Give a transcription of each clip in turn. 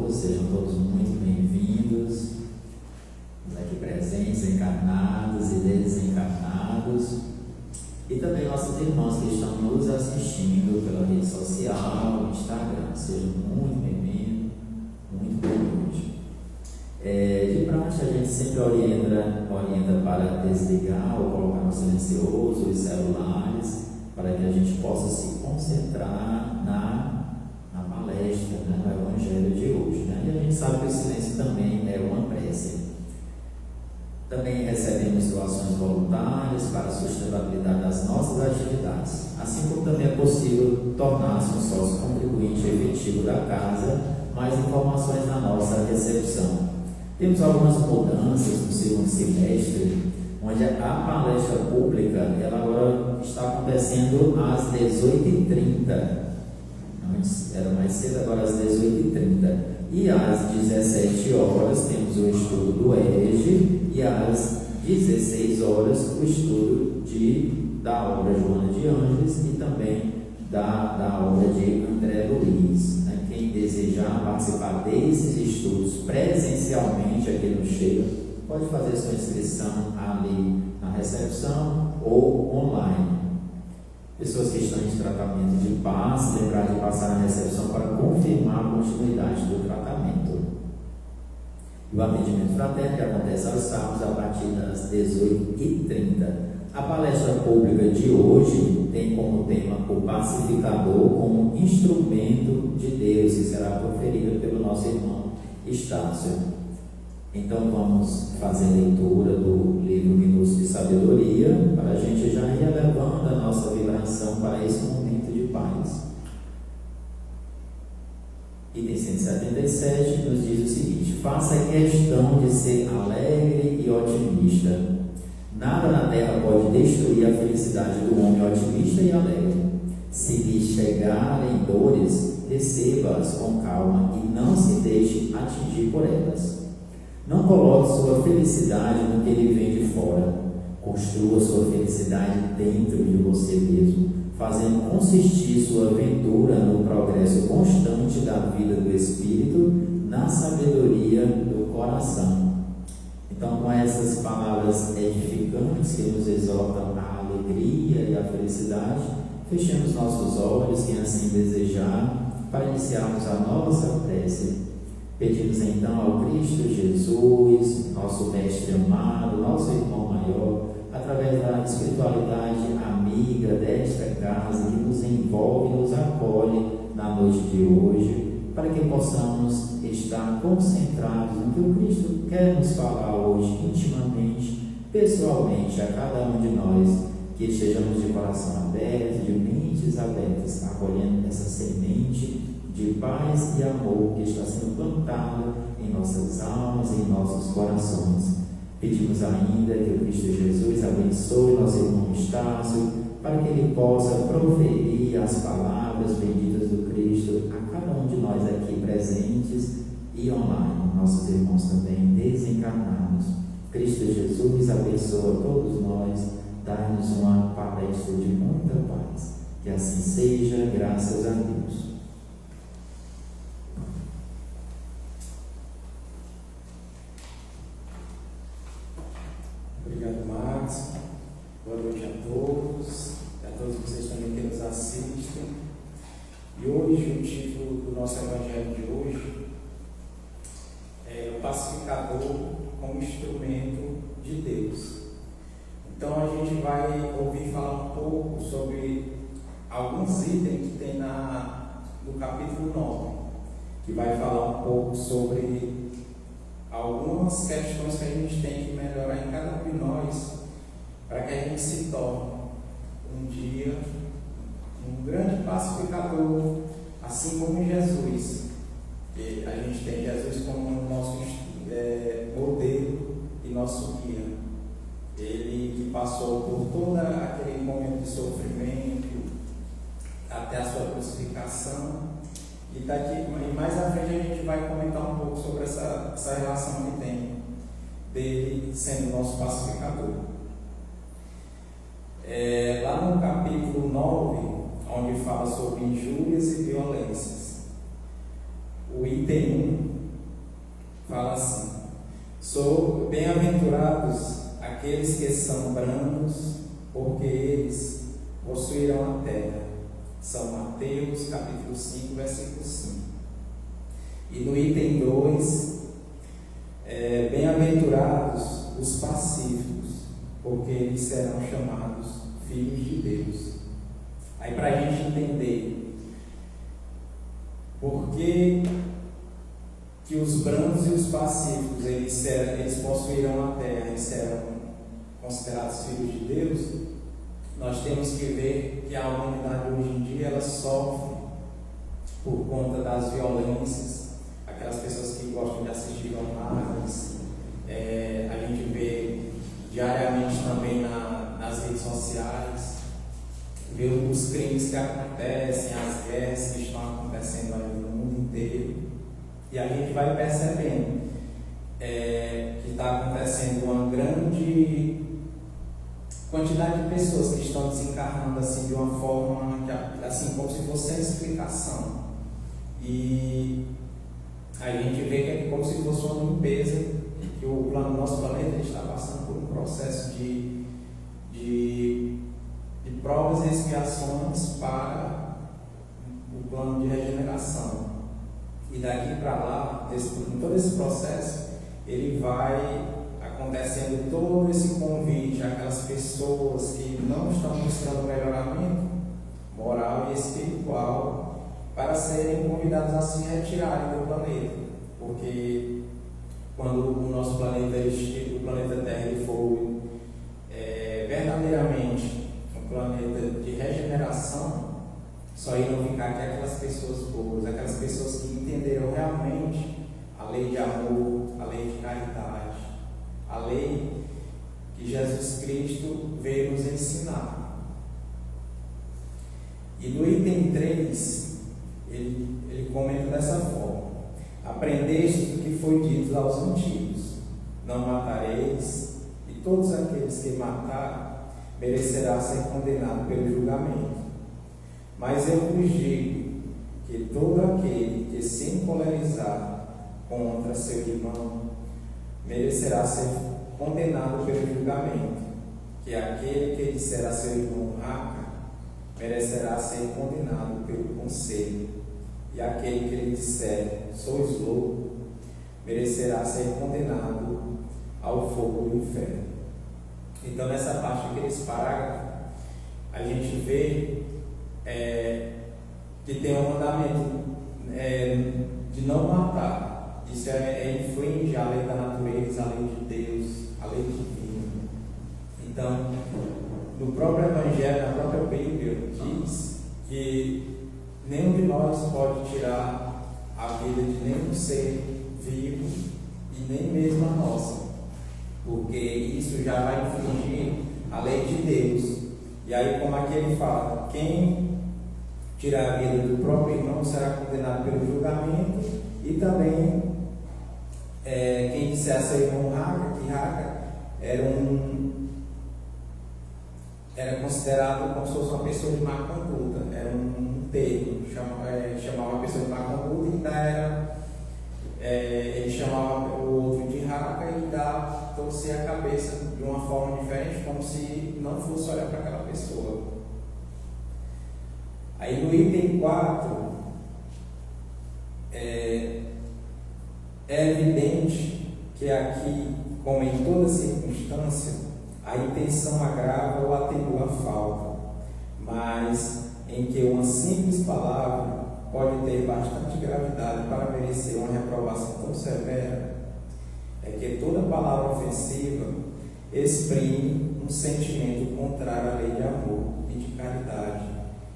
todos, sejam todos muito bem-vindos, os aqui presentes, encarnados e desencarnados, e também nossos irmãos que estão nos assistindo pela rede social, Instagram. Sejam muito bem-vindos, muito bem-vindos. De praxe, a gente sempre orienta para desligar ou colocar no silencioso os celulares, para que a gente possa se concentrar na palestra, no Evangelho de hoje. E a gente sabe que o silêncio também é uma prece. Também recebemos doações voluntárias para a sustentabilidade das nossas atividades, assim como também é possível tornar-se um sócio contribuinte efetivo da casa. Mais informações na nossa recepção. Temos algumas mudanças no segundo semestre, onde a palestra pública ela agora está acontecendo às 18h30. Antes era mais cedo, agora às 18h30. E às 17 horas temos o estudo do EGE e às 16 horas o estudo da obra Joana de Ângeles e também da obra de André Luiz. Quem desejar participar desses estudos presencialmente aqui no Cheio, pode fazer sua inscrição ali na recepção ou online. Pessoas que estão em tratamento de paz, lembrar de passar na recepção para confirmar a continuidade do tratamento. E o atendimento fraterno que acontece aos sábados a partir das 18h30. A palestra pública de hoje tem como tema o pacificador como instrumento de Deus, que será proferida pelo nosso irmão Estácio. Então vamos fazer leitura do livro Minutos de Sabedoria, para a gente já ir elevando a nossa vibração para esse momento de paz. Item 177 nos diz o seguinte: faça questão de ser alegre e otimista. Nada na terra pode destruir a felicidade do homem otimista e alegre. Se lhe chegarem dores, receba-as com calma e não se deixe atingir por elas. Não coloque sua felicidade no que lhe vem de fora. Construa sua felicidade dentro de você mesmo, fazendo consistir sua aventura no progresso constante da vida do espírito, na sabedoria do coração. Então, com essas palavras edificantes que nos exortam à alegria e à felicidade, fechemos nossos olhos, quem assim desejar, para iniciarmos a nossa prece. Pedimos então ao Cristo Jesus, nosso Mestre amado, nosso irmão maior, através da espiritualidade amiga desta casa que nos envolve e nos acolhe na noite de hoje, para que possamos estar concentrados no que o Cristo quer nos falar hoje, intimamente, pessoalmente, a cada um de nós, que estejamos de coração aberto, de mentes abertas, acolhendo essa semente de paz e amor que está sendo plantado em nossas almas e em nossos corações. Pedimos ainda que o Cristo Jesus abençoe nosso irmão Estácio, para que ele possa proferir as palavras benditas do Cristo a cada um de nós aqui presentes e online, nossos irmãos também desencarnados. Cristo Jesus abençoa todos nós, dá-nos uma palestra de muita paz. Que assim seja, graças a Deus. Obrigado, Marcos. Boa noite a todos vocês também que nos assistem. E hoje, o título do nosso Evangelho de hoje é o pacificador como instrumento de Deus. Então, a gente vai ouvir falar um pouco sobre alguns itens que tem no capítulo 9, que vai falar um pouco sobre algumas questões que a gente tem que melhorar em cada um de nós, para que a gente se torne um dia um grande pacificador, assim como Jesus. E a gente tem Jesus como nosso modelo e nosso guia. Ele que passou por todo aquele momento de sofrimento até a sua crucificação. E mais à frente a gente vai comentar um pouco sobre essa relação que tem dele sendo nosso pacificador. Lá no capítulo 9, onde fala sobre injúrias e violências, o item 1 fala assim: sou bem-aventurados aqueles que são brandos, porque eles possuirão a terra. São Mateus capítulo 5, versículo 5. E no item 2, bem-aventurados os pacíficos, porque eles serão chamados filhos de Deus. Aí, para a gente entender por que os brandos e os pacíficos eles possuirão a terra e serão considerados filhos de Deus, nós temos que ver que a humanidade hoje em dia ela sofre por conta das violências, aquelas pessoas que gostam de assistir jornais, a gente vê diariamente também nas redes sociais, vê os crimes que acontecem, as guerras que estão acontecendo aí no mundo inteiro, e a gente vai percebendo que está acontecendo uma grande quantidade de pessoas que estão desencarnando assim de uma forma assim como se fosse sem explicação, e a gente vê que é como se fosse uma limpeza, que o nosso planeta está passando por um processo de provas e expiações para o plano de regeneração. E daqui para lá, em todo esse processo, ele vai acontecendo todo esse convite àquelas pessoas que não estão buscando melhoramento moral e espiritual para serem convidados a se retirarem do planeta, porque quando o nosso planeta, o planeta Terra, ele for verdadeiramente um planeta de regeneração, só irão ficar aqui aquelas pessoas boas, aquelas pessoas que entenderam realmente a lei de amor, a lei de caridade, a lei que Jesus Cristo veio nos ensinar. E no item 3, ele comenta dessa forma: aprendeste do que foi dito aos antigos, não matareis, e todos aqueles que matar merecerá ser condenado pelo julgamento. Mas eu vos digo que todo aquele que se encolerizar contra seu irmão merecerá ser condenado pelo julgamento, que aquele que disser a seu irmão raca merecerá ser condenado pelo conselho, e aquele que lhe disser sois louco merecerá ser condenado ao fogo do inferno. Então, nessa parte daqueles parágrafos, a gente vê que tem um mandamento de não matar. Isso infringe a lei da natureza, a lei de Deus, a lei divina. Então, no próprio Evangelho, na própria Bíblia, diz que nenhum de nós pode tirar a vida de nenhum ser vivo e nem mesmo a nossa, porque isso já vai infringir a lei de Deus. E aí, como aqui ele fala, quem tirar a vida do próprio irmão será condenado pelo julgamento, e também quem disser a seu irmão raca, que raca era considerado como se fosse uma pessoa de má conduta, era um termo, chamava a pessoa de má conduta, e ainda ele chamava o outro de raca e ainda torcia a cabeça de uma forma diferente, como se não fosse olhar para aquela pessoa. Aí no item 4, é evidente que aqui, como em toda circunstância, a intenção agrava ou atenua a falta, mas em que uma simples palavra pode ter bastante gravidade para merecer uma reprovação tão severa, é que toda palavra ofensiva exprime um sentimento contrário à lei de amor e de caridade,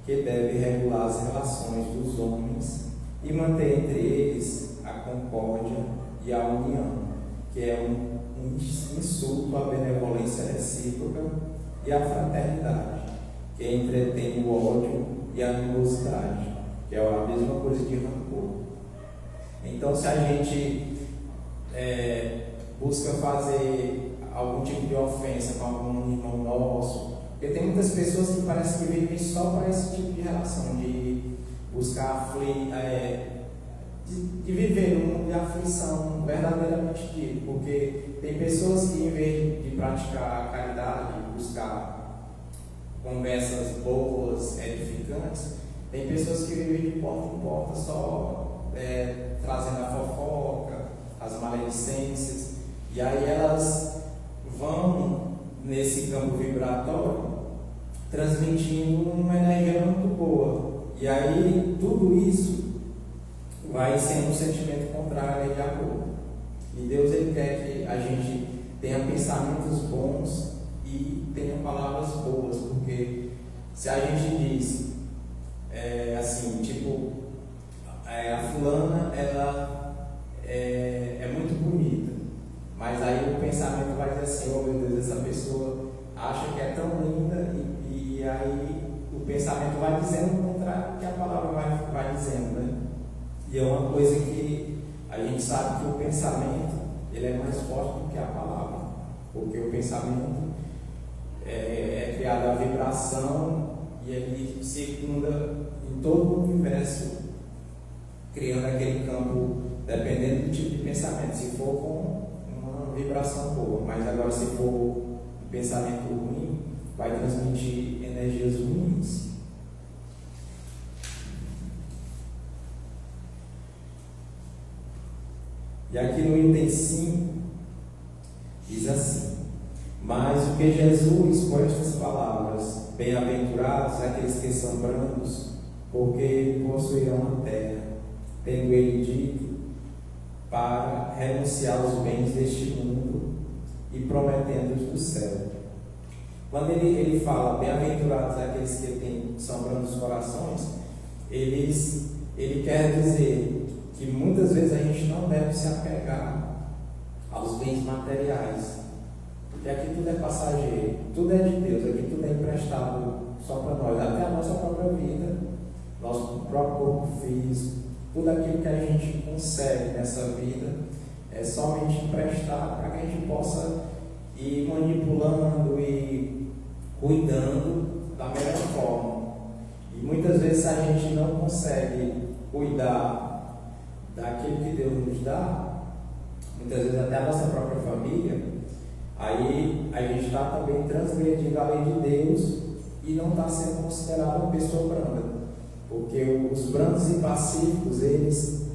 que deve regular as relações dos homens e manter entre eles a concórdia e a união, que é um insulto à benevolência recíproca e à fraternidade, que entretém o ódio e a animosidade, que é a mesma coisa de rancor. Então, se a gente busca fazer algum tipo de ofensa com algum irmão nosso, porque tem muitas pessoas que parece que vivem só para esse tipo de relação, de buscar de viver num mundo de aflição verdadeiramente dito, porque tem pessoas que, em vez de praticar a caridade, buscar conversas boas, edificantes, tem pessoas que vivem de porta em porta só trazendo a fofoca, as maledicências, e aí elas vão nesse campo vibratório transmitindo uma energia muito boa, e aí tudo isso vai sendo um sentimento contrário à lei de amor. E Deus, ele quer que a gente tenha pensamentos bons e tenha palavras boas, porque se a gente diz assim, tipo, a fulana, ela é muito bonita, mas aí o pensamento vai dizer assim: oh meu Deus, essa pessoa acha que é tão linda, e aí o pensamento vai dizendo o contrário que a palavra vai dizendo, né? E é uma coisa que a gente sabe que o pensamento, ele é mais forte do que a palavra, porque o pensamento é criado a vibração e ele circunda em todo o universo, criando aquele campo, dependendo do tipo de pensamento, se for com uma vibração boa, mas agora se for um pensamento ruim, vai transmitir energias ruins. E aqui no item 5 diz assim: mas o que Jesus, com estas palavras, bem-aventurados aqueles que são brandos, porque possuirão a terra, tendo ele dito para renunciar aos bens deste mundo e prometendo-os do céu. Quando ele fala bem-aventurados aqueles que são brandos corações, ele quer dizer que muitas vezes a gente não deve se apegar aos bens materiais, porque aqui tudo é passageiro, tudo é de Deus, aqui tudo é emprestado só para nós, até a nossa própria vida, nosso próprio corpo físico, tudo aquilo que a gente consegue nessa vida é somente emprestado para que a gente possa ir manipulando e cuidando da melhor forma. E muitas vezes a gente não consegue cuidar daquilo que Deus nos dá, muitas vezes até a nossa própria família, aí a gente está também transgredindo a lei de Deus e não está sendo considerado uma pessoa branda, porque os brandos e pacíficos, eles,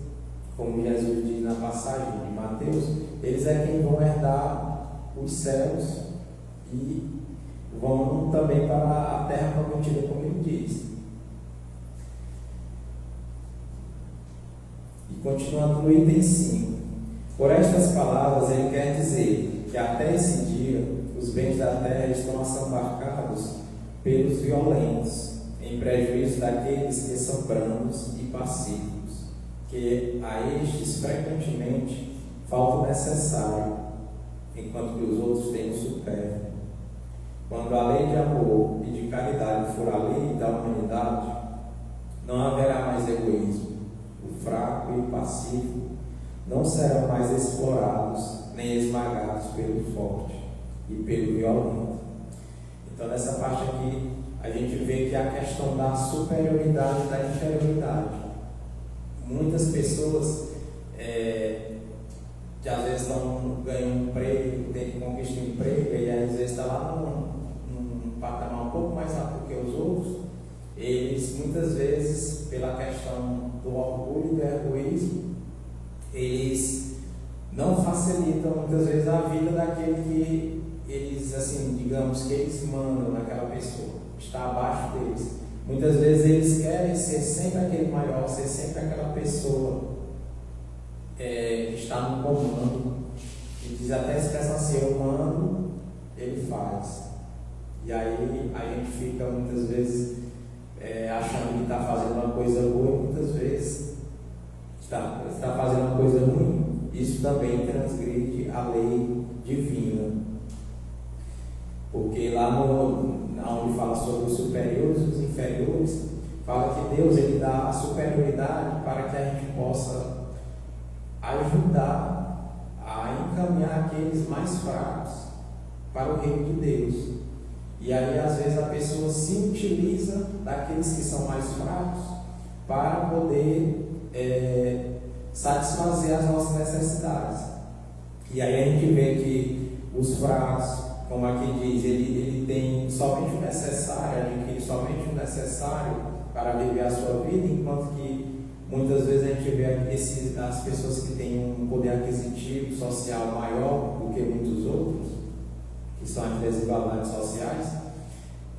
como Jesus diz na passagem de Mateus, eles é quem vão herdar os céus e vão também para a terra prometida, como ele diz. Continuando no item 5, por estas palavras ele quer dizer que até esse dia os bens da terra estão assambarcados pelos violentos, em prejuízo daqueles que são brandos e pacíficos, que a estes frequentemente falta o necessário, enquanto que os outros têm o supérfluo. Quando a lei de amor e de caridade for a lei da humanidade, não haverá mais egoísmo. O fraco e o pacífico não serão mais explorados nem esmagados pelo forte e pelo violento. Então, nessa parte aqui, a gente vê que a questão da superioridade e da inferioridade. Muitas pessoas que às vezes ganham um emprego, tem que conquistar um emprego, e às vezes está lá num patamar um pouco mais alto que os outros, eles muitas vezes, pela questão do orgulho e do egoísmo, eles não facilitam muitas vezes a vida daquele que eles, assim, digamos que eles mandam naquela pessoa, está abaixo deles. Muitas vezes eles querem ser sempre aquele maior, ser sempre aquela pessoa que está no comando, e diz até a expressão assim: eu mando, ele faz. E aí a gente fica muitas vezes achando que está fazendo uma coisa boa, e muitas vezes está fazendo uma coisa ruim. Isso também transgride a lei divina, porque lá onde fala sobre os superiores e os inferiores, fala que Deus ele dá a superioridade para que a gente possa ajudar a encaminhar aqueles mais fracos para o reino de Deus. E aí às vezes a pessoa se utiliza daqueles que são mais fracos para poder satisfazer as nossas necessidades. E aí a gente vê que os fracos, como aqui diz, ele tem somente o necessário, adquire somente o necessário para viver a sua vida, enquanto que muitas vezes a gente vê as pessoas que têm um poder aquisitivo social maior do que muitos outros, que são as desigualdades sociais.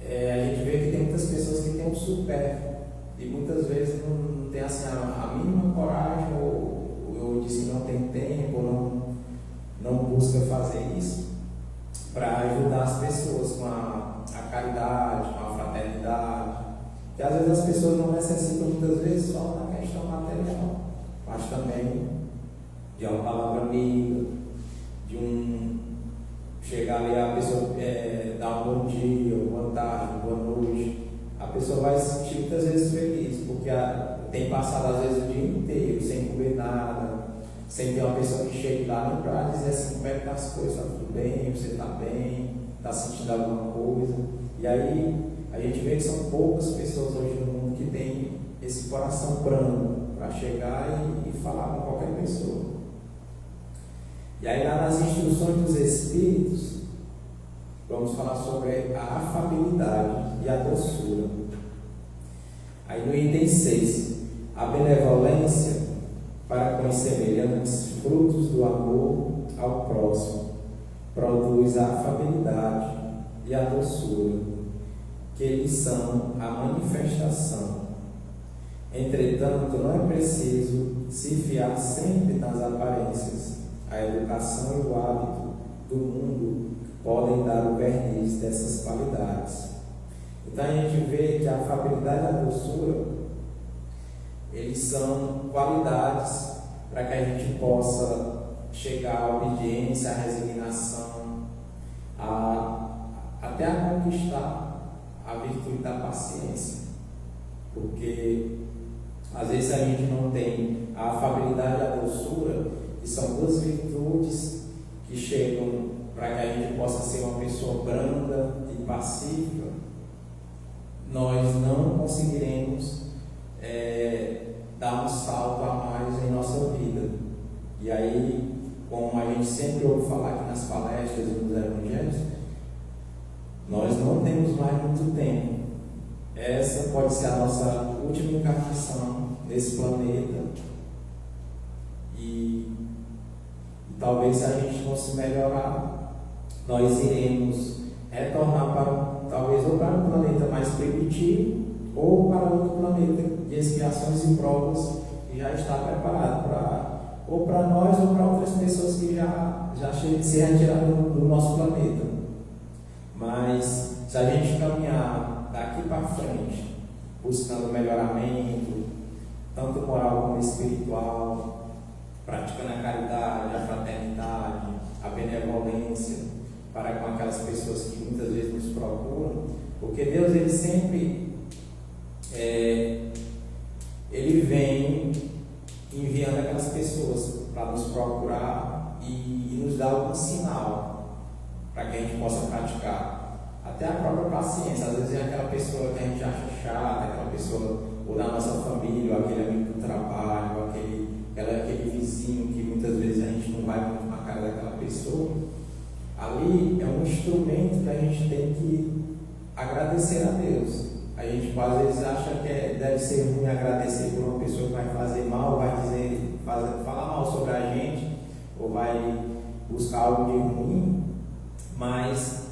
A gente vê que tem muitas pessoas que têm um supérfluo e muitas vezes não tem assim, a mínima coragem, ou diz que não tem tempo, ou não busca fazer isso para ajudar as pessoas com a caridade, com a fraternidade. Que às vezes as pessoas não necessitam muitas vezes só na questão material, mas também de uma palavra amiga, de chegar ali, a pessoa dar um bom dia, boa tarde, boa noite. A pessoa vai se sentir muitas vezes feliz, porque tem passado às vezes o dia inteiro sem comer nada, sem ter uma pessoa que chegue lá nem para dizer assim, como é que tá as coisas, está tudo bem, você está bem, está sentindo alguma coisa. E aí a gente vê que são poucas pessoas hoje no mundo que têm esse coração brando para chegar e falar com qualquer pessoa. E aí lá nas instruções dos Espíritos, vamos falar sobre a afabilidade e a doçura. Aí no item 6, a benevolência para com os semelhantes, frutos do amor ao próximo, produz a afabilidade e a doçura, que eles são a manifestação. Entretanto, não é preciso se fiar sempre nas aparências. A educação e o hábito do mundo podem dar o verniz dessas qualidades. Então a gente vê que a afabilidade e a doçura, eles são qualidades para que a gente possa chegar à obediência, à resignação, até a conquistar a virtude da paciência. Porque às vezes a gente não tem a afabilidade e a doçura, que são duas virtudes que chegam para que a gente possa ser uma pessoa branda e pacífica, nós não conseguiremos dar um salto a mais em nossa vida. E aí, como a gente sempre ouve falar aqui nas palestras e nos evangelhos, nós não temos mais muito tempo. Essa pode ser a nossa última encarnação nesse planeta. E talvez, se a gente não se melhorar, nós iremos retornar talvez ou para um planeta mais primitivo, ou para outro planeta de expiações e provas que já está preparado ou para nós ou para outras pessoas que já se retiraram do nosso planeta. Mas se a gente caminhar daqui para frente, buscando melhoramento, tanto moral como espiritual, praticando a caridade, a fraternidade, a benevolência para com aquelas pessoas que muitas vezes nos procuram, porque Deus, ele sempre ele vem enviando aquelas pessoas para nos procurar e nos dar algum sinal para que a gente possa praticar. Até a própria paciência. Às vezes é aquela pessoa que a gente acha chata, aquela pessoa ou da nossa família, ou aquele amigo do trabalho, ou aquele vizinho que muitas vezes a gente não vai muito na cara daquela pessoa. Ali é um instrumento que a gente tem que agradecer a Deus. A gente às vezes acha que deve ser ruim agradecer por uma pessoa que vai fazer mal, falar mal sobre a gente, ou vai buscar algo de ruim, mas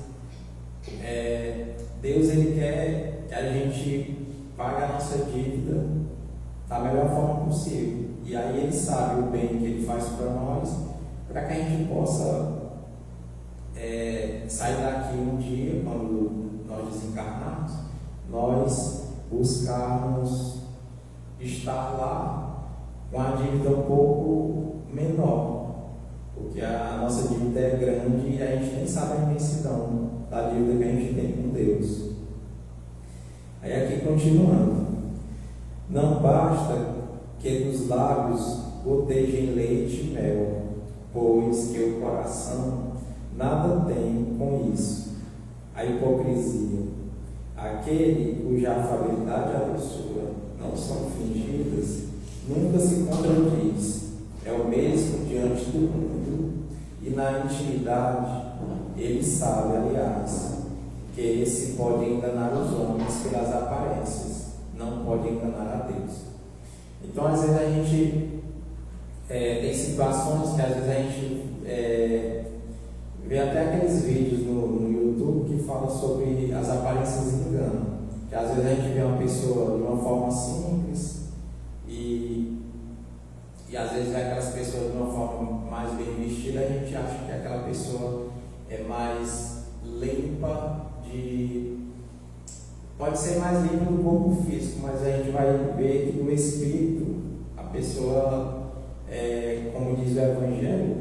Deus, ele quer que a gente pague a nossa dívida da melhor forma possível. E aí ele sabe o bem que ele faz para nós, para que a gente possa sair daqui um dia, quando nós desencarnarmos, nós buscarmos estar lá com a dívida um pouco menor, porque a nossa dívida é grande e a gente nem sabe a imensidão da dívida que a gente tem com Deus. Aí aqui continuando, não basta que dos lábios gotejem leite e mel, pois que o coração nada tem com isso. A hipocrisia, aquele cuja afabilidade e a doçura não são fingidas, nunca se contradiz, é o mesmo diante do mundo, e na intimidade ele sabe, aliás, que esse pode enganar os homens pelas aparências, não pode enganar a Deus. Então, às vezes a gente tem situações que às vezes a gente vê até aqueles vídeos no YouTube que falam sobre as aparências enganam, que às vezes a gente vê uma pessoa de uma forma simples e às vezes vê aquelas pessoas de uma forma mais bem vestida, a gente acha que aquela pessoa é mais limpa, pode ser mais limpa do corpo físico, mas a gente vai ver que no espírito a pessoa, como diz o Evangelho,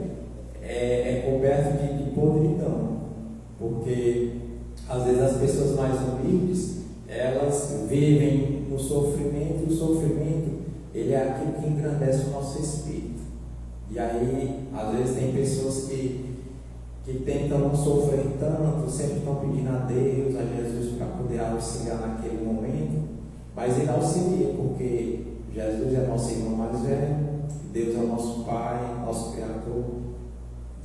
é coberta de podridão, porque às vezes as pessoas mais humildes, elas vivem no sofrimento, e o sofrimento ele é aquilo que engrandece o nosso espírito. E aí, às vezes tem pessoas que tentam não sofrer tanto, sempre estão pedindo a Deus, a Jesus, para poder auxiliar naquele momento, mas ele auxilia, porque Jesus é nosso irmão mais velho, Deus é o nosso Pai, nosso Criador,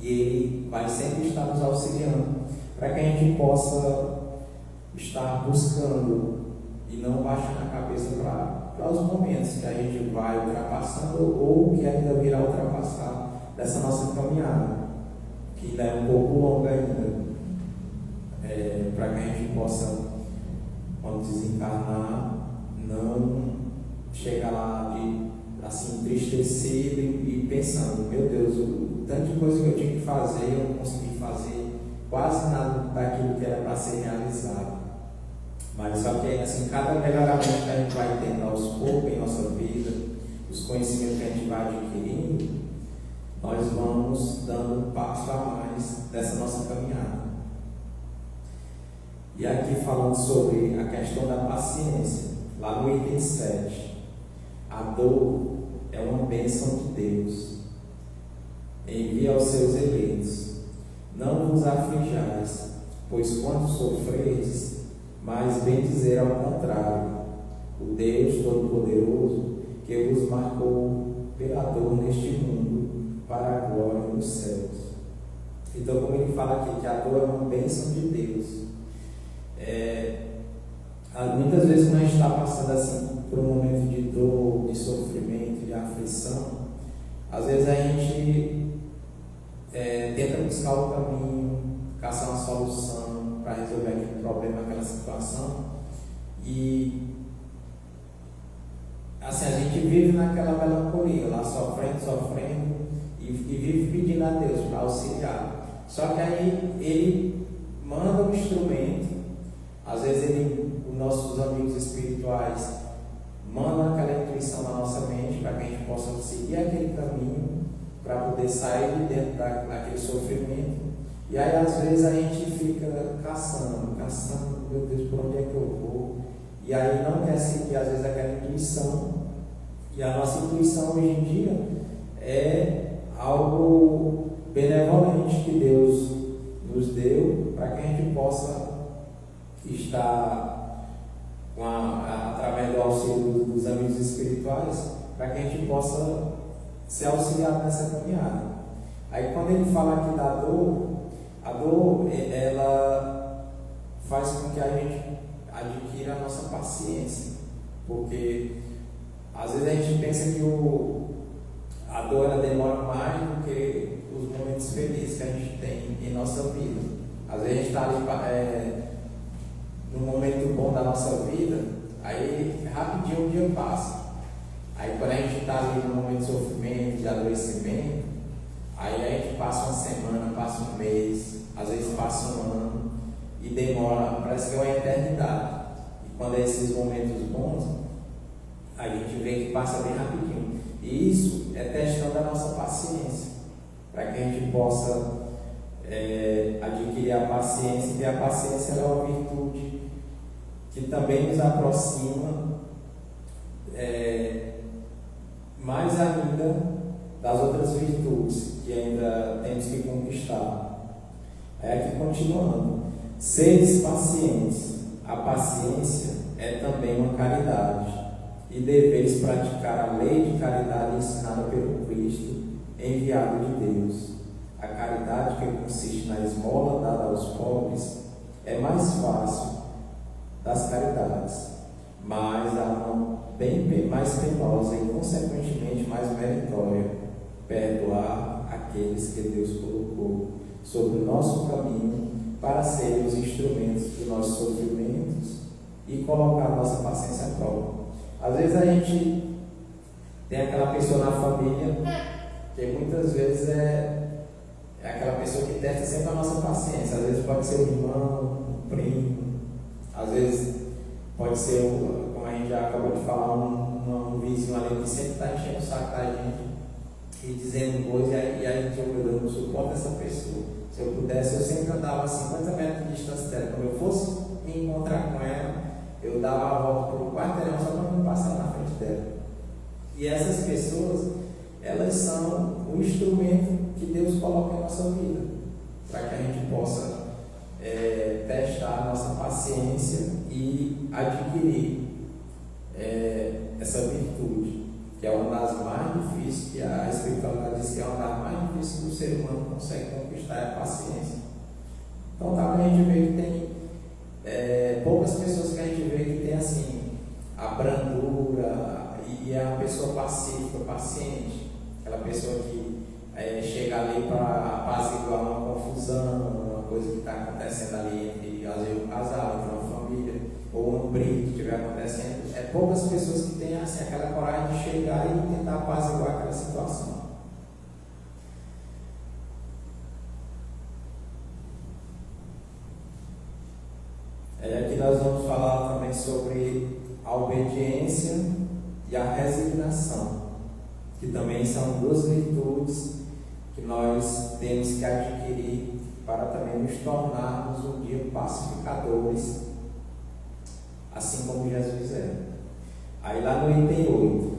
e Ele vai sempre estar nos auxiliando, para que a gente possa estar buscando e não baixando a cabeça para os momentos que a gente vai ultrapassando ou que ainda virá ultrapassar dessa nossa caminhada, que ainda é um pouco longa ainda, para que a gente possa, quando desencarnar, não chegar lá assim entristecido e pensando, meu Deus, o tanto de coisa que eu tinha que fazer, eu não consegui fazer quase nada daquilo que era para ser realizado. Mas só que assim, cada melhoramento que a gente vai tendo aos poucos em nossa vida, os conhecimentos que a gente vai adquirindo, nós vamos dando um passo a mais dessa nossa caminhada. E aqui falando sobre a questão da paciência, lá no item 7, a dor é uma bênção de Deus, envia aos seus eleitos, não vos aflijais, pois quando sofreis, mas bem dizer ao contrário, o Deus Todo-Poderoso que vos marcou pela dor neste mundo, para a glória dos céus. Então, como ele fala aqui, que a dor é uma bênção de Deus. Muitas vezes, quando a gente está passando assim por um momento de dor, de sofrimento, de aflição, às vezes a gente tenta buscar o caminho, caçar uma solução para resolver aquele problema, aquela situação, e assim, a gente vive naquela melancolia, lá sofrendo, e vive pedindo a Deus para auxiliar. Só que aí ele manda um instrumento, às vezes os nossos amigos espirituais mandam aquela intuição na nossa mente para que a gente possa seguir aquele caminho, para poder sair de dentro daquele sofrimento. E aí às vezes a gente fica caçando, meu Deus, por onde é que eu vou? E aí não quer seguir às vezes aquela intuição. E a nossa intuição hoje em dia é algo benevolente que Deus nos deu para que a gente possa estar através do auxílio dos amigos espirituais, para que a gente possa ser auxiliado nessa caminhada. Aí quando ele fala aqui da dor, a dor ela faz com que a gente adquira a nossa paciência, porque às vezes a gente pensa que a dor ela demora mais do que os momentos felizes que a gente tem em nossa vida. Às vezes a gente está ali num momento bom da nossa vida, aí rapidinho o dia passa. Aí quando a gente está ali num momento de sofrimento, de adoecimento, aí a gente passa uma semana, passa um mês, às vezes passa um ano, e demora, parece que é uma eternidade. E quando é esses momentos bons, a gente vê que passa bem rapidinho. E isso é testando a nossa paciência, para que a gente possa adquirir a paciência, e a paciência é uma virtude que também nos aproxima mais ainda das outras virtudes que ainda temos que conquistar. Aqui continuando, sedes pacientes, a paciência é também uma caridade. e deveres praticar a lei de caridade ensinada pelo Cristo, enviado de Deus. A caridade, que consiste na esmola dada aos pobres, é mais fácil das caridades, mas bem mais penosa e, consequentemente, mais meritória: perdoar aqueles que Deus colocou sobre o nosso caminho para serem os instrumentos dos nossos sofrimentos e colocar nossa paciência à prova. Às vezes a gente tem aquela pessoa na família que muitas vezes é aquela pessoa que testa sempre a nossa paciência. Às vezes pode ser um irmão, um primo, às vezes pode ser, como a gente já acabou de falar, um vizinho ali que sempre está enchendo o saco da gente e dizendo coisas, e a gente, eu não suporto essa pessoa. Se eu pudesse, eu sempre andava a 50 metros de distância dela. Quando eu fosse me encontrar com ela, eu dava a volta para o quarteirão só para não passar na frente dela. E essas pessoas, elas são o instrumento que Deus coloca em nossa vida, para que a gente possa testar a nossa paciência e adquirir essa virtude, que é uma das mais difíceis, que a espiritualidade diz que é uma das mais difíceis que o ser humano consegue conquistar, é a paciência. Então, tá, a gente vê que tem poucas pessoas que a gente vê que tem assim a brandura e é uma pessoa pacífica, paciente, aquela pessoa que chega ali para apaziguar uma confusão, uma coisa que está acontecendo ali entre, às vezes, um casal, entre uma família, ou um briga que estiver acontecendo. É poucas pessoas que têm assim, aquela coragem de chegar e tentar apaziguar aquela situação. Aqui nós vamos falar também sobre a obediência e a resignação, que também são duas virtudes que nós temos que adquirir para também nos tornarmos um dia pacificadores, assim como Jesus é. Aí lá no item 8,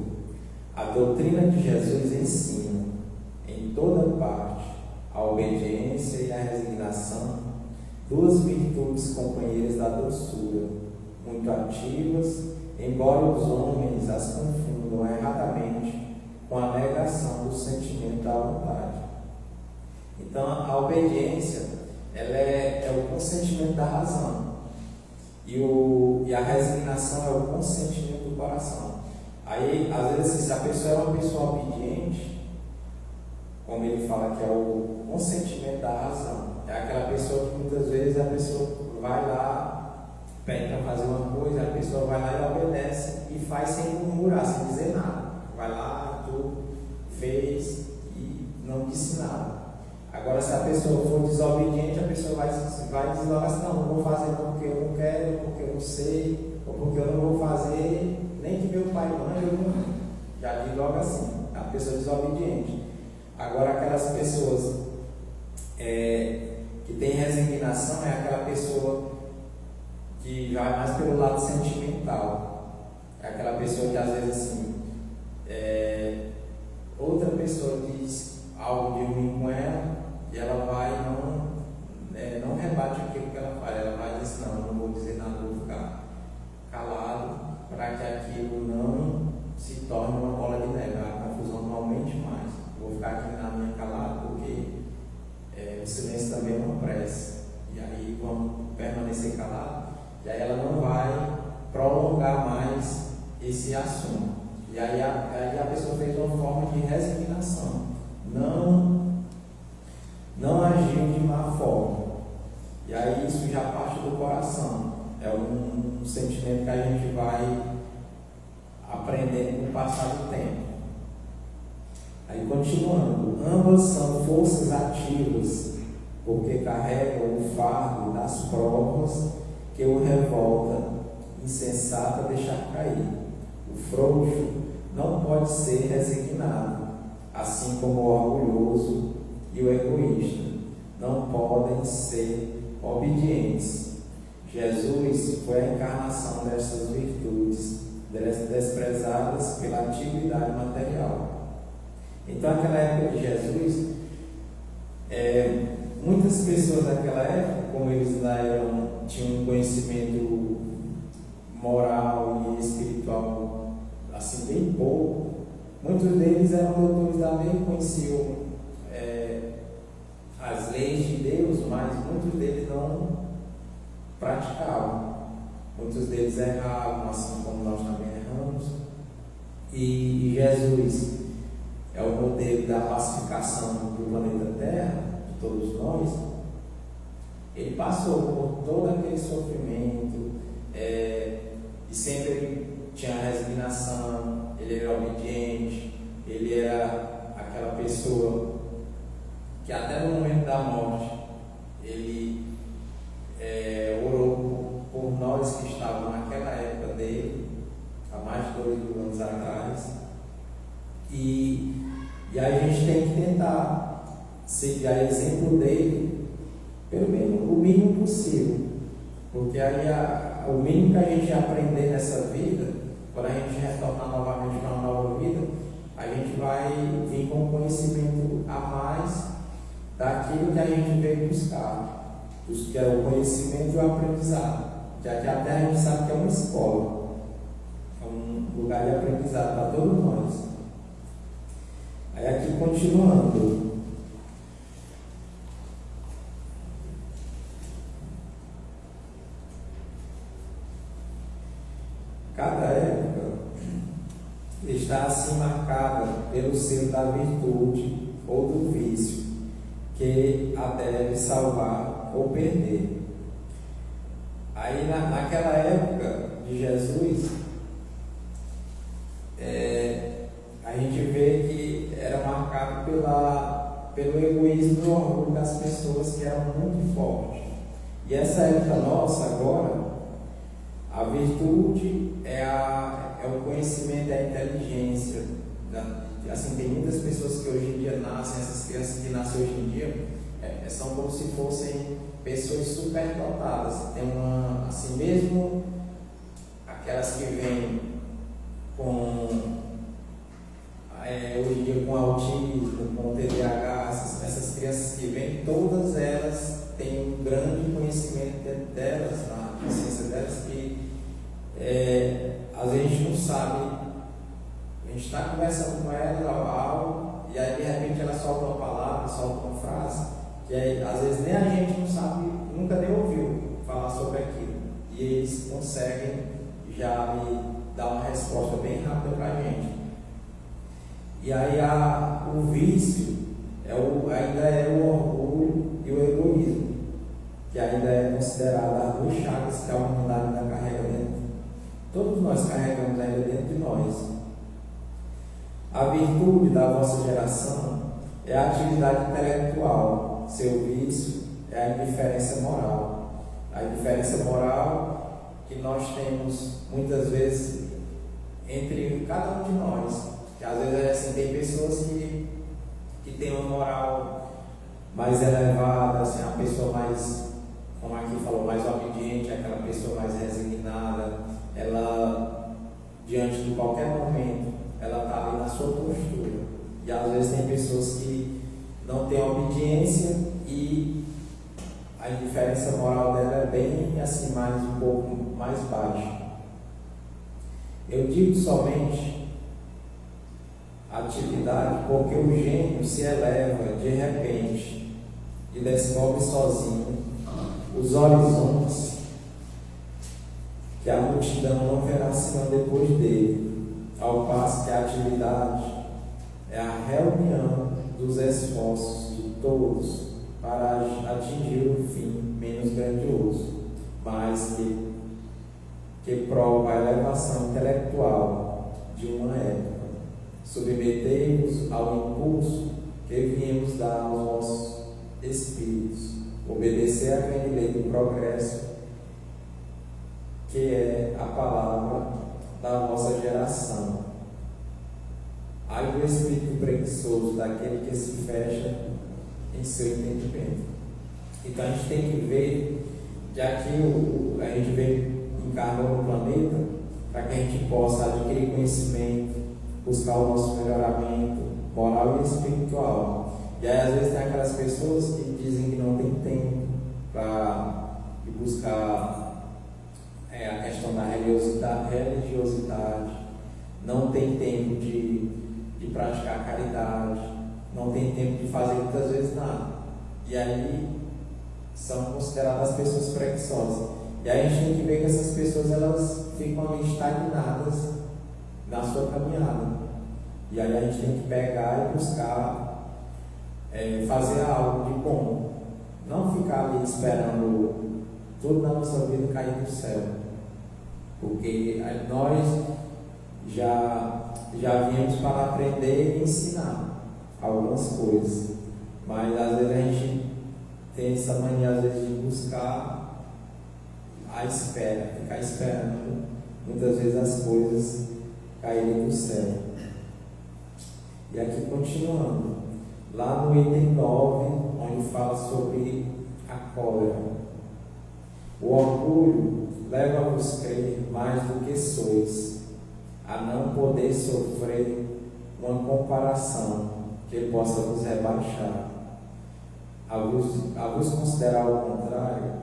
a doutrina de Jesus ensina em toda parte a obediência e a resignação, duas virtudes companheiras da doçura, muito ativas, embora os homens as confundam erradamente com a negação do sentimento da vontade. Então, a obediência, ela é o consentimento da razão, e a resignação é o consentimento do coração. Aí, às vezes, se a pessoa é uma pessoa obediente, como ele fala que é o consentimento da razão, é aquela pessoa que muitas vezes a pessoa vai lá, pede para fazer uma coisa, a pessoa vai lá e obedece e faz sem murmurar, sem dizer nada. Vai lá, tu fez e não disse nada. Agora, se a pessoa for desobediente, a pessoa vai dizer logo assim: não vou fazer não porque eu não quero, porque eu não sei, ou porque eu não vou fazer, nem que meu pai mande, eu não. Já diz logo assim, a pessoa desobediente. Agora, aquelas pessoas que tem resignação é aquela pessoa que vai mais pelo lado sentimental. É aquela pessoa que às vezes assim, outra pessoa diz algo de ruim com ela e ela vai e não rebate aquilo que ela fala. Ela vai dizer: não vou dizer nada, vou ficar calado, para que aquilo não se torne uma bola de neve, a confusão não aumente mais. Vou ficar aqui na minha calada porque o silêncio também é uma prece, e aí vamos permanecer calados, e aí ela não vai prolongar mais esse assunto. E aí a pessoa fez uma forma de resignação, não agiu de má forma, e aí isso já parte do coração, é um sentimento que a gente vai aprendendo com o passar do tempo. Aí continuando, ambas são forças ativas, porque carregam o fardo das provas que o revolta, insensato a deixar cair. O frouxo não pode ser resignado, assim como o orgulhoso e o egoísta não podem ser obedientes. Jesus foi a encarnação dessas virtudes desprezadas pela antiguidade material. Então, naquela época de Jesus, muitas pessoas daquela época, como eles lá tinham um conhecimento moral e espiritual assim, bem pouco. Muitos deles eram doutores da lei, conheciam as leis de Deus, mas muitos deles não praticavam. Muitos deles erravam, assim como nós também erramos. E Jesus é o modelo da pacificação do planeta Terra, de todos nós. Ele passou por todo aquele sofrimento, e sempre ele tinha resignação, ele era obediente, ele era aquela pessoa que até no momento da morte ele orou por nós que estávamos naquela época dele, há mais de 2000 anos atrás. E aí a gente tem que tentar seguir a exemplo dele, pelo menos o mínimo possível, porque aí o mínimo que a gente aprender nessa vida, quando a gente retornar novamente para uma nova vida, a gente vai vir com conhecimento a mais daquilo que a gente veio buscar, que é o conhecimento e o aprendizado, já que a Terra a gente sabe que é uma escola, é um lugar de aprendizado para todos nós. Aí aqui continuando, cada época está assim marcada pelo selo da virtude ou do vício, que a deve salvar ou perder. Aí naquela época de Jesus, a gente vê que era marcado pelo egoísmo e o orgulho das pessoas, que eram muito fortes. E essa época nossa agora, a virtude é o conhecimento, é a inteligência. Assim, tem muitas pessoas que hoje em dia nascem, essas crianças que nascem hoje em dia, são como se fossem pessoas superdotadas. Tem assim mesmo, aquelas que vêm hoje em dia com autismo, com TDAH, essas crianças que vêm, todas elas têm um grande conhecimento dentro delas, na consciência delas, que às vezes a gente não sabe. A gente está conversando com ela e aí de repente ela solta uma palavra, solta uma frase, que aí, às vezes nem a gente não sabe, nunca nem ouviu falar sobre aquilo. E eles conseguem já me dar uma resposta bem rápida para a gente. E aí o vício ainda é o orgulho e o egoísmo, que ainda é considerado as duas chagas que a humanidade ainda carrega dentro. Todos nós carregamos ainda dentro de nós. A virtude da vossa geração é a atividade intelectual, seu vício é a indiferença moral. A indiferença moral que nós temos muitas vezes entre cada um de nós, que às vezes assim, tem pessoas que têm uma moral mais elevada, assim, a pessoa mais, como aqui falou, mais obediente, aquela pessoa mais resignada, ela, diante de qualquer momento, ela está ali na sua postura. E às vezes tem pessoas que não têm obediência e a indiferença moral dela é bem assim, um pouco mais baixa. Eu digo somente atividade porque o gênio se eleva de repente e descobre sozinho os horizontes que a multidão não verá senão depois dele. Ao passo que a atividade é a reunião dos esforços de todos para atingir o fim menos grandioso, mas que prova a elevação intelectual de uma época. Submetei-vos ao impulso que viemos dar aos vossos espíritos, obedecer à grande lei do progresso, que é a palavra da vossa geração. Ai do espírito preguiçoso, daquele que se fecha em seu entendimento. Então a gente tem que ver, já que a gente veio encarnou no planeta, para que a gente possa adquirir conhecimento, buscar o nosso melhoramento moral e espiritual. E aí às vezes tem aquelas pessoas que dizem que não tem tempo para buscar a questão da religiosidade, não tem tempo de praticar a caridade, não tem tempo de fazer muitas vezes nada. E aí são consideradas pessoas preguiçosas. E aí a gente tem que ver que essas pessoas elas ficam ali estagnadas na sua caminhada. E aí a gente tem que pegar e buscar fazer algo de bom. Não ficar ali esperando tudo na nossa vida cair do céu. Porque nós já viemos para aprender e ensinar algumas coisas. Mas às vezes a gente tem essa mania às vezes de buscar a espera, ficar esperando muitas vezes as coisas caírem do céu. E aqui continuando, lá no item 9, onde fala sobre a cólera. O orgulho leva-vos a crer mais do que sois, a não poder sofrer uma comparação que possa vos rebaixar, a vos considerar o contrário,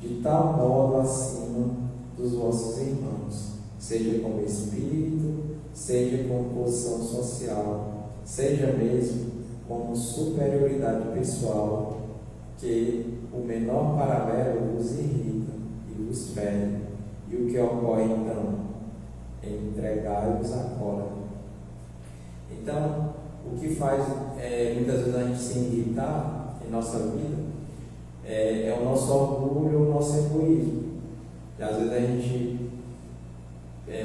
de tal modo acima dos vossos irmãos, seja como espírito, seja como posição social, seja mesmo como superioridade pessoal, que o menor paralelo vos irrita e vos fere, e o que ocorre então? Entregai-vos à cólera. Então, o que faz muitas vezes a gente se irritar em nossa vida é o nosso orgulho, o nosso egoísmo. E às vezes a gente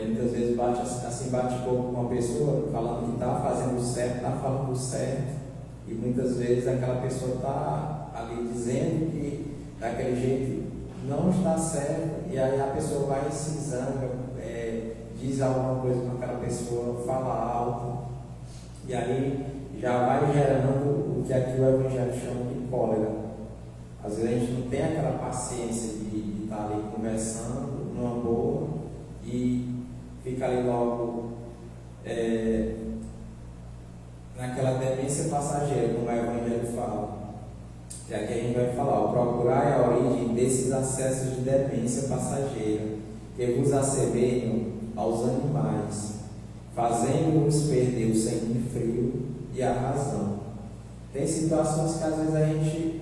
muitas vezes bate pouco com uma pessoa falando que está fazendo certo, está falando certo, e muitas vezes aquela pessoa está ali dizendo que daquele jeito não está certo, e aí a pessoa vai e se zanga, diz alguma coisa com aquela pessoa, fala alto, e aí já vai gerando o que aqui o Evangelho chama de cólera. Às vezes a gente não tem aquela paciência de estar ali conversando numa boa e fica ali logo naquela demência passageira, como o Evangelho fala. Que aqui a gente vai falar, procurar é a origem desses acessos de demência passageira, que vos assemelham aos animais, fazendo-os perder o sangue frio e a razão. Tem situações que às vezes a gente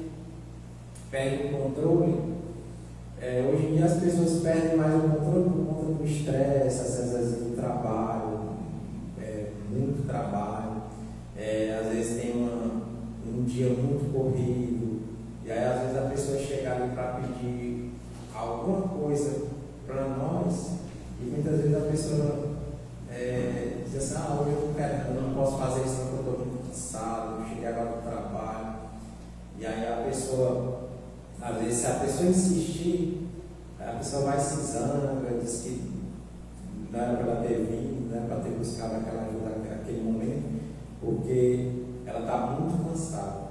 perde o controle. Hoje em dia as pessoas perdem mais o controle por conta do estresse, às vezes do trabalho, muito trabalho, às vezes tem um dia muito corrido, e aí às vezes a pessoa chega ali para pedir alguma coisa para nós, e muitas vezes a pessoa diz assim, hoje eu não posso fazer isso porque eu estou muito cansado, eu cheguei agora do trabalho. E aí a pessoa, às vezes se a pessoa insistir, a pessoa vai se zanga, diz que não era para ela ter vindo, não era para ter buscado aquela ajuda naquele momento, porque ela está muito cansada.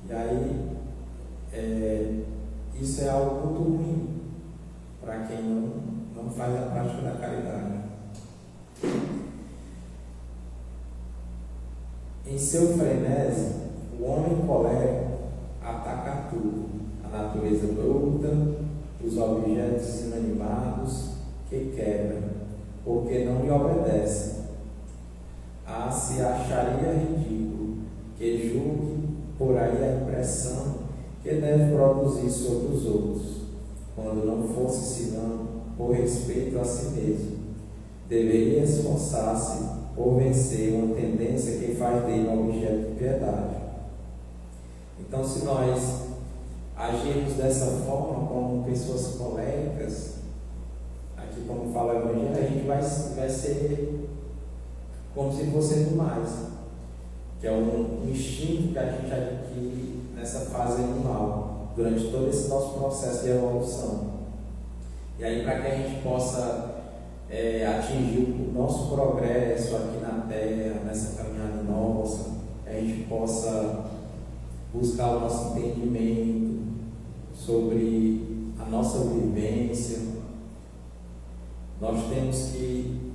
E aí isso é algo muito ruim para quem não faz a prática da caridade. Em seu frenesi, o homem colérico ataca tudo, a natureza bruta, os objetos inanimados que quebra, porque não lhe obedecem. Se acharia ridículo que julgue por aí a impressão que deve produzir sobre os outros, quando não fosse senão por respeito a si mesmo. Deveria esforçar-se por vencer uma tendência que faz dele um objeto de piedade. Então, se nós agirmos dessa forma, como pessoas coléricas, aqui como fala o Evangelho, a gente vai ser como se fosse animais, que é um instinto que a gente adquire nessa fase animal, durante todo esse nosso processo de evolução. E aí, para que a gente possa atingir o nosso progresso aqui na Terra, nessa caminhada nossa, a gente possa buscar o nosso entendimento sobre a nossa vivência, nós temos que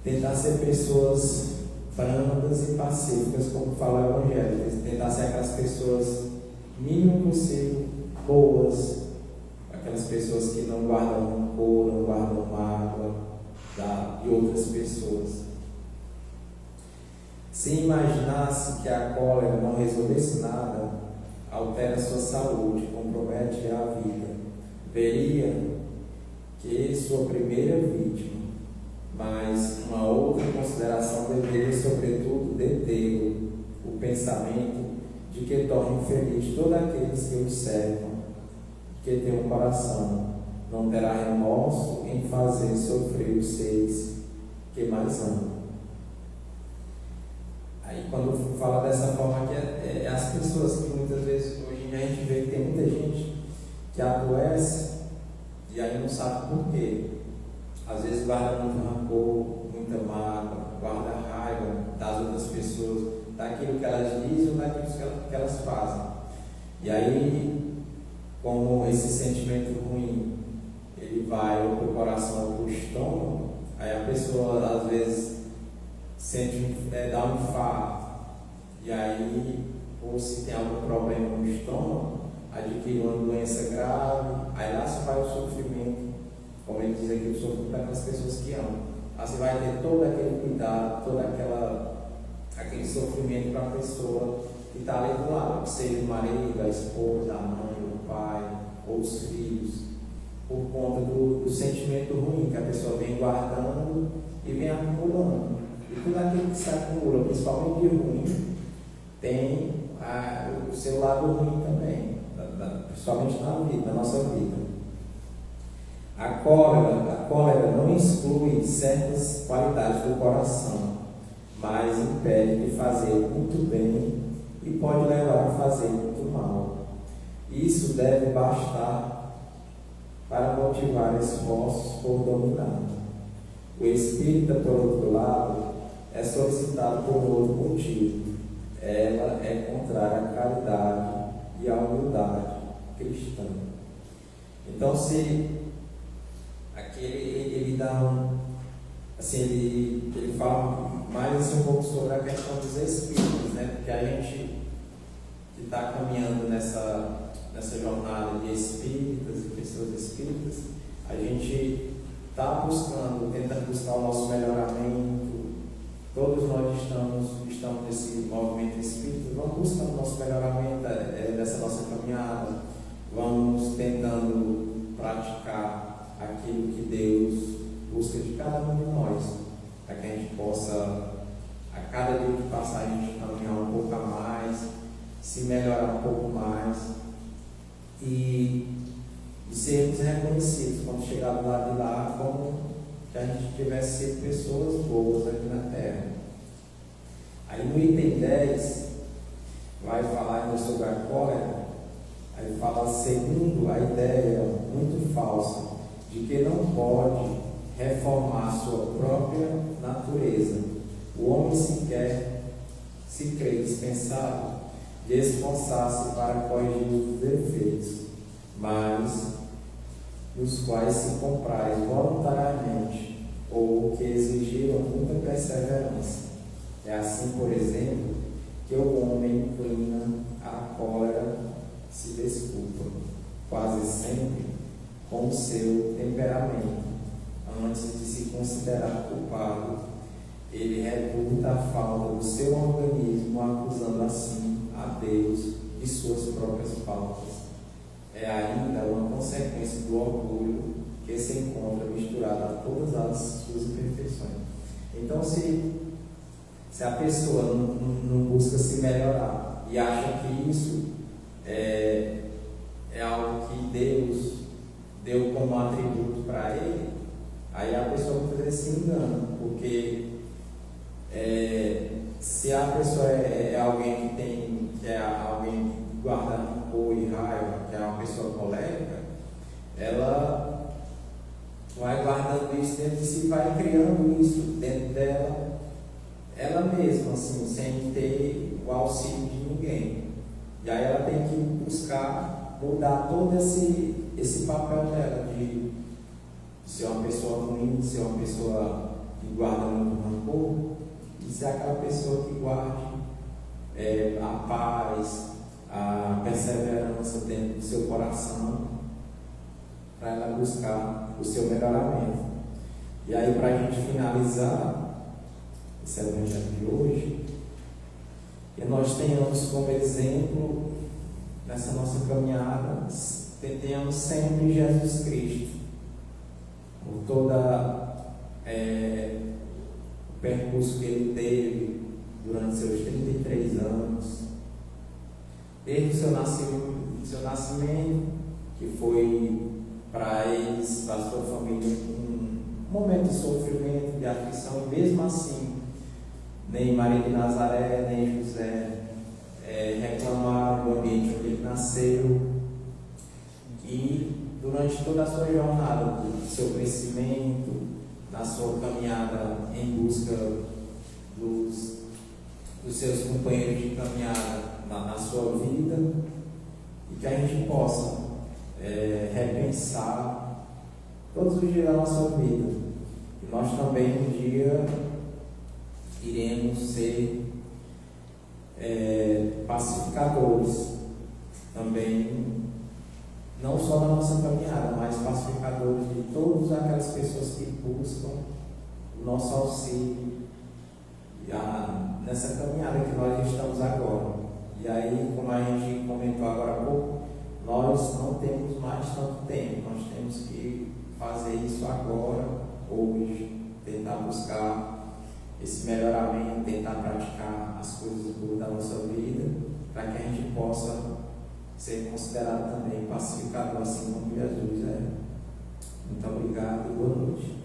tentar ser pessoas brandas e pacíficas, como fala o Evangelho, tentar ser aquelas pessoas mínimo possível boas, aquelas pessoas que não guardam rancor, não guardam mágoa, de outras pessoas. Se imaginasse que a cólera não resolvesse nada, altera sua saúde, compromete a vida, veria que sua primeira vítima, mas uma outra consideração deveria, sobretudo, detê-lo, o pensamento de que torne feliz todos aqueles que observam, que tem um coração, não terá remorso em fazer sofrer os seres que mais ama. Aí quando fala dessa forma, que as pessoas que muitas vezes, hoje em dia a gente vê que tem muita gente que adoece e aí não sabe por quê. Às vezes guarda muito rancor, muita mágoa, guarda raiva das outras pessoas, daquilo que elas dizem ou daquilo que elas fazem. E aí, como esse sentimento ruim, ele vai para o coração ou para o estômago, aí a pessoa às vezes dá um infarto, e aí, ou se tem algum problema no estômago, adquire uma doença grave, aí lá se vai o sofrimento, como ele diz aqui, o sofrimento para as pessoas que amam. Aí você vai ter todo aquele cuidado, todo aquele sofrimento para a pessoa que está ali do lado, seja o marido, a esposa, a mãe, o pai, ou os filhos, por conta do sentimento ruim que a pessoa vem guardando e vem acumulando. E tudo aquilo que se acumula, principalmente de ruim, tem o seu lado ruim também, principalmente na nossa vida. A cólera não exclui certas qualidades do coração, mas impede de fazer muito bem e pode levar a fazer muito mal. Isso deve bastar para motivar esforços por dominar. O espírita, por outro lado, é solicitado por outro motivo. Ela é contrária à caridade e à humildade cristã. Então, se aqui ele dá ele fala mais assim, um pouco sobre a questão dos espíritos, né? Porque a gente que está caminhando nessa jornada de espíritas e pessoas espíritas, a gente está tentando buscar o nosso melhoramento. Todos nós estamos nesse movimento espírita, vamos buscando o nosso melhoramento dessa nossa caminhada, vamos tentando praticar aquilo que Deus busca de cada um de nós, para que a gente possa, a cada dia que passar, a gente caminhar um pouco a mais, se melhorar um pouco mais e sermos reconhecidos quando chegar do lado de lá, como que a gente tivesse sido pessoas boas aqui na Terra. Aí no item 10 vai falar ainda sobre a cólera. Aí fala, segundo a ideia muito falsa de que não pode reformar sua própria natureza, o homem sequer se crê dispensado de esforçar-se para corrigir os defeitos, mas nos quais se compraz voluntariamente ou que exigiram muita perseverança. É assim, por exemplo, que o homem inclina a cólera, se desculpa, quase sempre com o seu temperamento. Antes de se considerar culpado, ele reputa a falta do seu organismo, acusando assim a Deus de suas próprias faltas. É ainda uma consequência do orgulho que se encontra misturado a todas as suas imperfeições. Então, se a pessoa não busca se melhorar e acha que isso é algo que Deus deu como atributo para ele, aí a pessoa muitas vezes se engana, porque se a pessoa é alguém que é alguém que guarda rancor e raiva, que é uma pessoa colérica, ela vai guardando isso dentro de si, vai criando isso dentro dela, ela mesma, assim, sem ter o auxílio de ninguém. E aí ela tem que buscar mudar todo esse papel dela de ser uma pessoa ruim, de ser uma pessoa que guarda muito rancor, e ser aquela pessoa que guarde a paz, a perseverança dentro do seu coração, para ela buscar o seu melhoramento. E aí, para a gente finalizar esse evangelho de hoje, que nós tenhamos como exemplo nessa nossa caminhada, tenhamos sempre Jesus Cristo, por toda o percurso que ele teve durante seus 33 anos, desde o seu nascimento, que foi para eles, para a sua família, um momento de sofrimento, de aflição, e mesmo assim, nem Maria de Nazaré, nem José reclamaram do ambiente onde ele nasceu. E durante toda a sua jornada, do seu crescimento, na sua caminhada em busca dos seus companheiros de caminhada na sua vida, e que a gente possa repensar todos os dias da nossa vida. E nós também um dia iremos ser pacificadores também, não só da nossa caminhada, mas pacificadores de todas aquelas pessoas que buscam o nosso auxílio nessa caminhada que nós estamos agora. E aí, como a gente comentou agora há pouco, nós não temos mais tanto tempo, nós temos que fazer isso agora, hoje, tentar buscar esse melhoramento, tentar praticar as coisas boas da nossa vida, para que a gente possa ser considerado também pacificador, assim como Jesus é. Muito obrigado e boa noite.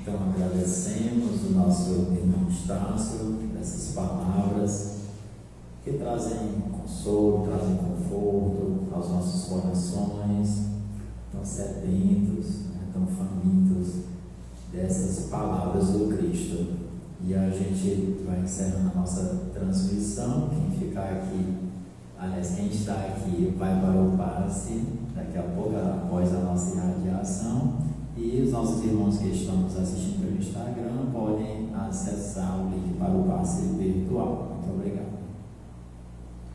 Então agradecemos o nosso irmão Estácio dessas palavras que trazem consolo, trazem conforto aos nossos corações, tão sedentos, tão famintos dessas palavras do Cristo. E a gente vai encerrando a nossa transmissão. Quem ficar aqui, aliás, quem está aqui vai para o passe daqui a pouco, após a nossa irradiação. E os nossos irmãos que estão nos assistindo pelo Instagram podem acessar o link para o passe virtual. Muito obrigado.